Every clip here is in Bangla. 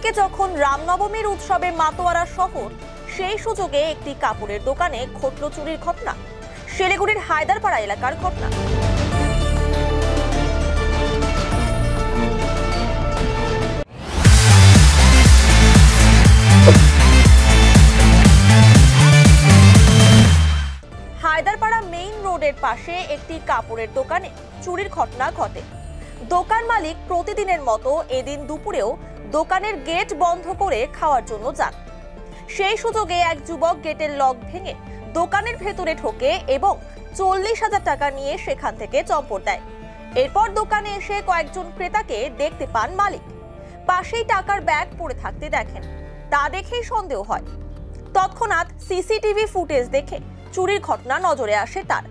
অন্যদিকে যখন রামনবমীর উৎসবে মাতোয়ারা শহর, সেই সুযোগে একটি কাপড়ের দোকানে ঘটল চুরির ঘটনা। শিলিগুড়ির হায়দারপাড়া এলাকার ঘটনা। হায়দারপাড়া মেইন রোডের পাশে একটি কাপড়ের দোকানে চুরির ঘটনা ঘটে। দোকান মালিক প্রতিদিনের মতো এদিন দুপুরেও দোকানের গেট বন্ধ করে খাওয়ার জন্য যান। সেই সুযোগে এক যুবক গেটের লক ভেঙে দোকানের ভেতরে ঢোকে এবং 40,000 টাকা নিয়ে সেখান থেকে চম্পট দেয়। এরপর দোকানে এসে কয়েকজন ক্রেতাকে দেখতে পান মালিক। পাশেই টাকার ব্যাগ পড়ে থাকতে দেখেন। তা দেখেই সন্দেহ হয়। তৎক্ষণাৎ সিসিটিভি ফুটেজ দেখে চুরির ঘটনা নজরে আসে তার।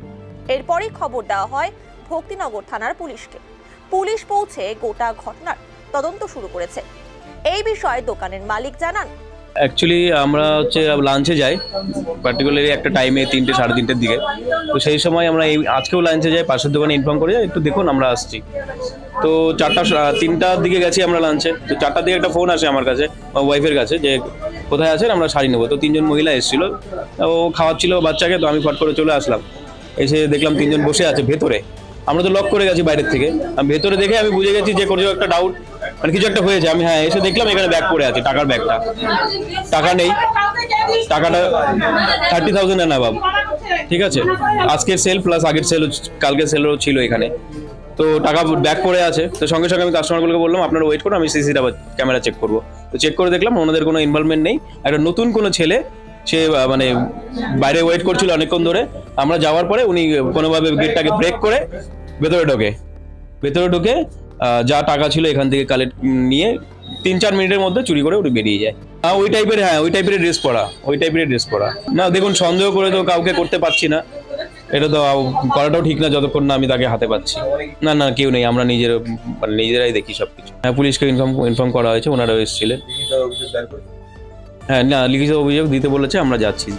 এরপরই খবর দেওয়া হয় ভক্তিনগর থানার পুলিশকে। পুলিশ পৌঁছে গোটা ঘটনার তদন্ত শুরু করেছে। এই বিষয়ে দোকানের মালিক জানান, অ্যাকচুয়ালি আমরা লাঞ্চে যাই, পার্টিকুলারলি একটা টাইমে 3টে সাড়ে 3টের দিকে। তো সেই সময় আমরা আজকেও লাঞ্চে যাই, পাশের দোকানে ইনফর্ম করে যাই একটু দেখুন আমরা আসছি। তো 3টার দিকে গেছি আমরা লাঞ্চে। তো 4টার দিকে একটা ফোন আসে আমার কাছে, ওয়াইফের কাছে, যে কোথায় আছেন, আমরা শাড়ি নেবো। তো 3জন মহিলা এসেছিল, ও খাওয়াচ্ছিল বাচ্চাকে। তো আমি ফট করে চলে আসলাম, এসে দেখলাম 3জন বসে আছে ভেতরে। আমরা তো লক করে গেছি বাইরের থেকে। আমি ভেতরে দেখে আমি বুঝে গেছি যে কোনো একটা ডাউট, মানে কিছু একটা হয়েছে। আমি এসে দেখলাম এখানে ব্যাগ পড়ে আছে, টাকার ব্যাগটা। টাকা নেই, টাকাটা 30,000 না বাবু, ঠিক আছে। আজকের সেল প্লাস আগের সেল, কালকের সেলও ছিল এখানে। তো টাকা ব্যাগ পড়ে আছে। তো সঙ্গে সঙ্গে আমি কাস্টমারগুলোকে বললাম আপনারা ওয়েট করুন, আমি সিসিটিভি ক্যামেরা চেক করবো। তো চেক করে দেখলাম ওনাদের কোনো ইনভলভমেন্ট নেই। একটা নতুন কোনো ছেলে, সে মানে বাইরে ওয়েট করছিল অনেকক্ষণ ধরে। আমরা যাওয়ার পরে উনি কোনোভাবে গেটটাকে ব্রেক করে ভেতরে ঢোকে যা টাকা ছিল এখান থেকে কালেক্ট নিয়ে 3-4 মিনিটের মধ্যে চুরি করে উনি বেরিয়ে যায়। ওই টাইপের ড্রেস পরা। না দেখুন, সন্দেহ করে তো কাউকে করতে পারছি না, এটা তো করাটাও ঠিক না যতক্ষণ না আমি তাকে হাতে পাচ্ছি। না কেউ নেই, আমরা নিজেরাই দেখি সবকিছু। পুলিশকে ইনফর্ম করা হয়েছে, ওনারাও এসেছিলেন। না লিখিত অভিযোগ দিতে বলেছে, আমরা যাচ্ছি।